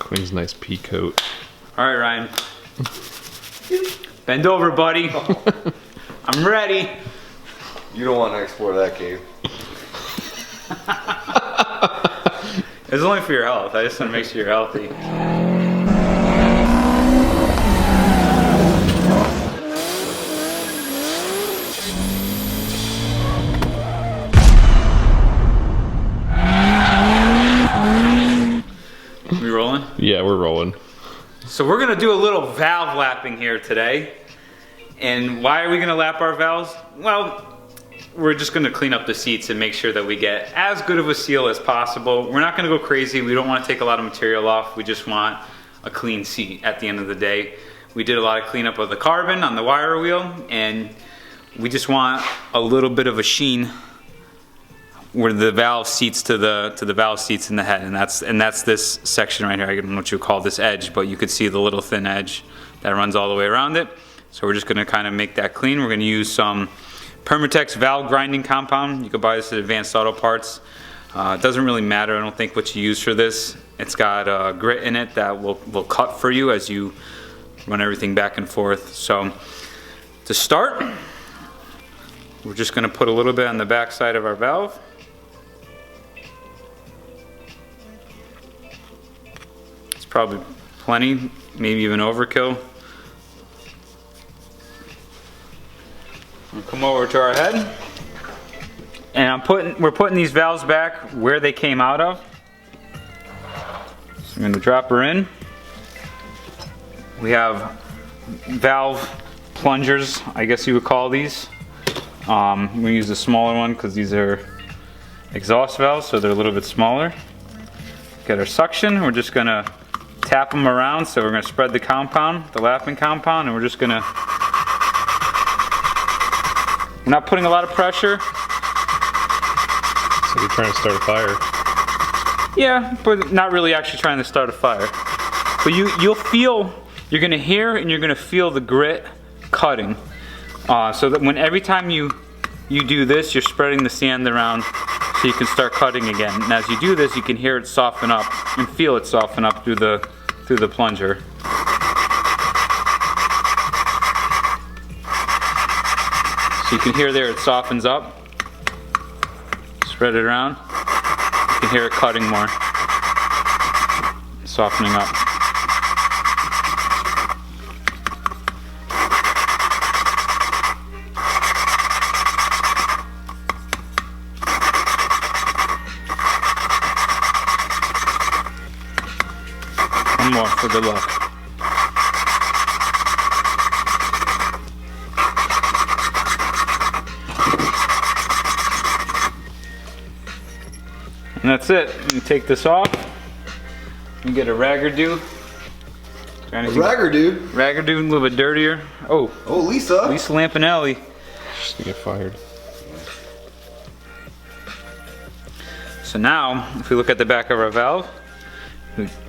Quinn's nice pea coat. All right, Ryan. Bend over, buddy. I'm ready. You don't want to explore that cave. It's only for your health. I just want to make sure you're healthy. We rolling? Yeah, we're rolling. So we're gonna do a little valve lapping here today. And why are we gonna lap our valves? Well, we're just gonna clean up the seats and make sure that we get as good of a seal as possible. We're not gonna go crazy. We don't wanna take a lot of material off. We just want a clean seat at the end of the day. We did a lot of cleanup of the carbon on the wire wheel, and we just want a little bit of a sheen where the valve seats to the valve seats in the head, and that's this section right here. I don't know what you call this edge, but you could see the little thin edge that runs all the way around it. So we're just gonna kind of make that clean. We're gonna use some Permatex valve grinding compound. You could buy this at Advanced Auto Parts. It doesn't really matter, I don't think, what you use for this. It's got grit in it that will cut for you as you run everything back and forth. So to start, we're just gonna put a little bit on the back side of our valve. It's probably plenty, maybe even overkill. We'll come over to our head, and we're putting these valves back where they came out of. So I'm going to drop her in. We have valve plungers, I guess you would call these. We use the smaller one because these are exhaust valves, so they're a little bit smaller. Get our suction. We're just going to tap them around, so we're going to spread the compound, the lapping compound, and we're just going to. We're not putting a lot of pressure. So you're trying to start a fire. Yeah, but not really actually trying to start a fire. But you'll feel, you're gonna hear and you're gonna feel the grit cutting. So that every time you do this, you're spreading the sand around so you can start cutting again. And as you do this, you can hear it soften up and feel it soften up through the plunger. So you can hear there it softens up. Spread it around. You can hear it cutting more. Softening up. One more for good luck. And that's it. You take this off. You get a Raggerdoo. Raggerdoo? Raggerdoo, a little bit dirtier. Oh, Lisa. Lisa Lampanelli. Just to get fired. So now, if we look at the back of our valve,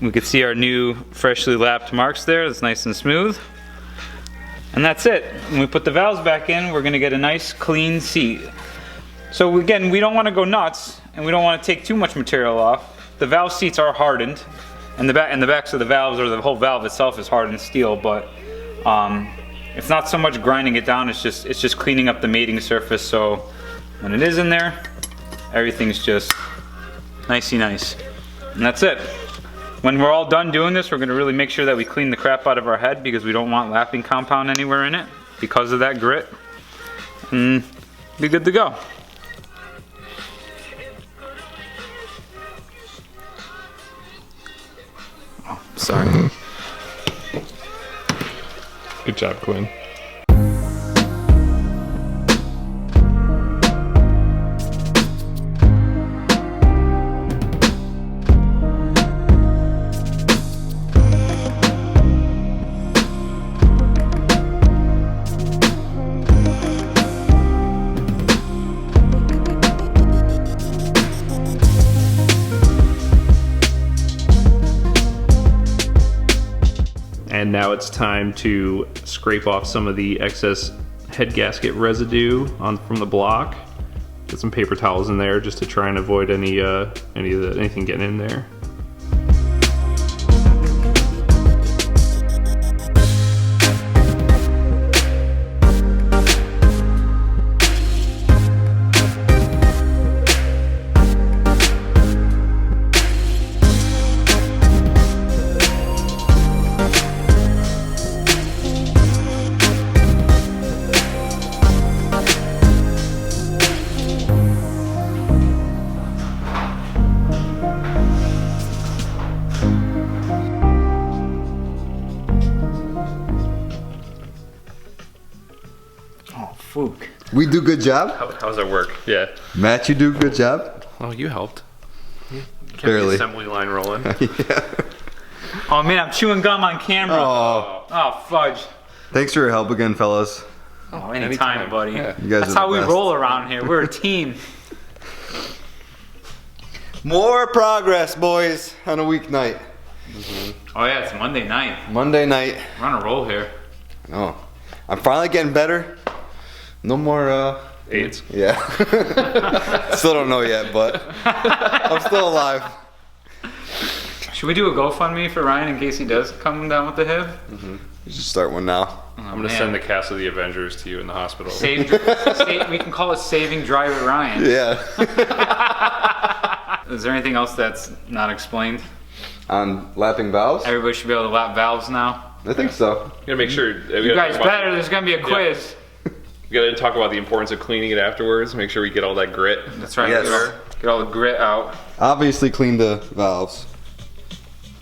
we can see our new freshly lapped marks there. It's nice and smooth. And that's it. When we put the valves back in, we're gonna get a nice clean seat. So again, we don't wanna go nuts, and we don't wanna take too much material off. The valve seats are hardened, and the backs of the valves, or the whole valve itself, is hardened steel, but it's not so much grinding it down, it's just cleaning up the mating surface, so when it is in there, everything's just nicey nice. And that's it. When we're all done doing this, we're gonna really make sure that we clean the crap out of our head, because we don't want lapping compound anywhere in it because of that grit, and be good to go. Oh, sorry. Good job, Quinn. And now it's time to scrape off some of the excess head gasket residue from the block. Get some paper towels in there just to try and avoid anything getting in there. fluke. We do good job. How's that work? Yeah. Matt, you do a good job. Oh, you helped. Kept Barely. the assembly line rolling. Yeah. Oh man, I'm chewing gum on camera. Oh. Oh fudge. Thanks for your help again, fellas. Oh, anytime, buddy. Yeah. You guys That's are how the we best. roll around here. We're a team. More progress, boys, on a weeknight. Oh yeah, it's Monday night. Monday night. We're on a roll here. Oh, I'm finally getting better. No more, AIDS. yeah. Still don't know yet, but I'm still alive. Should we do a GoFundMe for Ryan in case he does come down with the HIV? You should start one now. I'm gonna send the cast of the Avengers to you in the hospital. We can call it Saving DriveItRyan. Yeah. Is there anything else that's not explained? On lapping valves? Everybody should be able to lap valves now. I think so. You gotta make sure. You guys better. There's gonna be a quiz. We gotta talk about the importance of cleaning it afterwards. Make sure we get all that grit. That's right. Yes. Get all the grit out. Obviously clean the valves,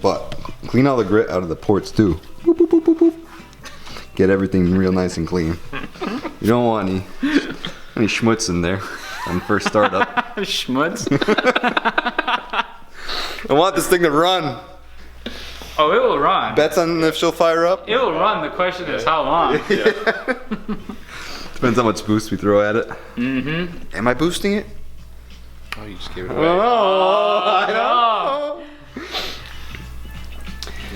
but clean all the grit out of the ports too. Boop, boop, boop, boop, boop. Get everything real nice and clean. You don't want any schmutz in there on first startup. Schmutz. I want this thing to run. Oh, it will run. Bets on if she'll fire up? It will run. The question is how long. Depends how much boost we throw at it. Am I boosting it? Oh, you just gave it away. Oh, I know.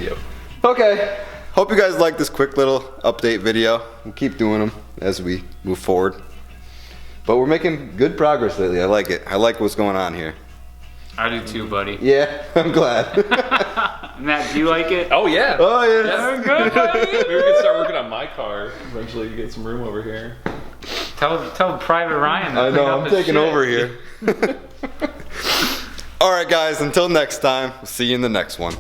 Yep. Okay. Hope you guys like this quick little update video. We'll keep doing them as we move forward. But we're making good progress lately. I like it. I like what's going on here. I do too, buddy. Yeah, I'm glad. Matt, do you like it? Oh yeah. Oh, yeah. We're good, buddy. Maybe we can start working on my car eventually to get some room over here. Tell Private Ryan. To I clean know, up I'm his taking shit. over here. All right, guys, until next time, we'll see you in the next one.